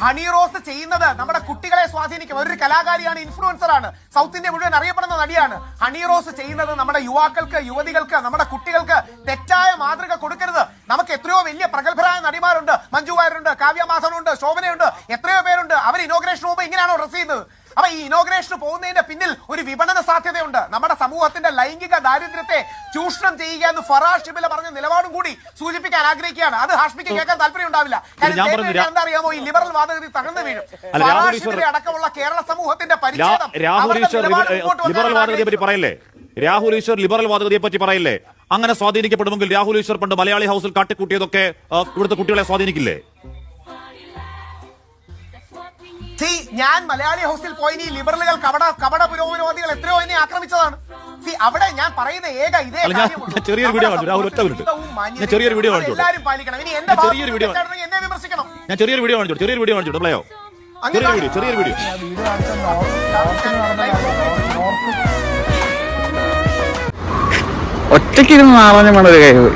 ഹണി റോസ് ചെയ്യുന്നത് നമ്മുടെ കുട്ടികളെ സ്വാധീനിക്കും. ഒരു കലാകാരിയാണ്, ഇൻഫ്ലുവൻസർ ആണ്, സൗത്ത് ഇന്ത്യ മുഴുവൻ അറിയപ്പെടുന്ന നടിയാണ്. ഹണി റോസ് ചെയ്യുന്നത് നമ്മുടെ യുവാക്കൾക്ക്, യുവതികൾക്ക്, നമ്മുടെ കുട്ടികൾക്ക് തെറ്റായ മാതൃക കൊടുക്കരുത്. നമുക്ക് എത്രയോ വലിയ പ്രഗത്ഭരായ നടിമാരുണ്ട്, മഞ്ജു വാര്യരുണ്ട്, കാവ്യ മാധവനുണ്ട്, ശോഭനയുണ്ട്, എത്രയോ പേരുണ്ട്. അവർ ഇനോഗ്രേഷൻ പോകുമ്പോൾ ഇങ്ങനെയാണോ ഡ്രസ് ചെയ്യുന്നത്? അപ്പൊ ഈ ഇനോഗ്രേഷന് പോകുന്നതിന്റെ പിന്നിൽ ഒരു വിപണന സാധ്യതയുണ്ട്. നമ്മുടെ സമൂഹത്തിന്റെ ലൈംഗിക ദാരിദ്ര്യത്തെ ചൂഷണം ചെയ്യുക എന്ന് ഫറാസ് ഷിബില പറഞ്ഞ നിലപാടും കൂടി സൂചിപ്പിക്കാൻ ആഗ്രഹിക്കുകയാണ്. അത് ഹാഷ്മിക്ക് കേൾക്കാൻ താല്പര്യം ഉണ്ടാവില്ല. എന്താ അറിയാമോ, ഈ ലിബറൽ വാദഗതി തകർന്നു വീഴും. ഫറാസ് ഷിബില അടക്കമുള്ള കേരള സമൂഹത്തിന്റെ പരിച്ഛേദം ലിബറൽ വാദഗതിയെ പറ്റി പറയില്ലേ? രാഹുൽ ഈശ്വർ ലിബറൽ വാദഗതിയെ പറ്റി പറയില്ലേ? അങ്ങനെ സ്വാധീനിക്കപ്പെടുമെങ്കിൽ രാഹുൽ ഈശ്വർ പണ്ട് മലയാളി ഹൗസിൽ കാട്ടിക്കൂട്ടിയതൊക്കെ ഇവിടുത്തെ കുട്ടികളെ സ്വാധീനിക്കില്ലേ? ഞാൻ മലയാളി ഹൗസിൽ പോയി ഈ ലിബറലുകൾ കപട പുരോഗമനവാദികൾ എത്രയോ എന്നെ ആക്രമിച്ചതാണ്. അവിടെ ഞാൻ പറയുന്ന ഏക ഇതേ ചെറിയൊരു വീഡിയോ കണ്ടു. രാഹുൽ ഒറ്റ മിനിറ്റ്, ഞാൻ ചെറിയൊരു വീഡിയോ കാണിച്ചു. എല്ലാവരും പാലിക്കണം. ഇനി എന്റെ ചെറിയൊരു വീഡിയോ എന്നെ വിമർശിക്കണം. ഞാൻ ചെറിയൊരു വീഡിയോ കാണിച്ചു. ചെറിയൊരു വീഡിയോ കാണിച്ചു. പ്ലേയോ ചെറിയൊരു വീഡിയോ. ഒറ്റയ്ക്കിരുന്ന് നാളെ ഒരു കഴിവ്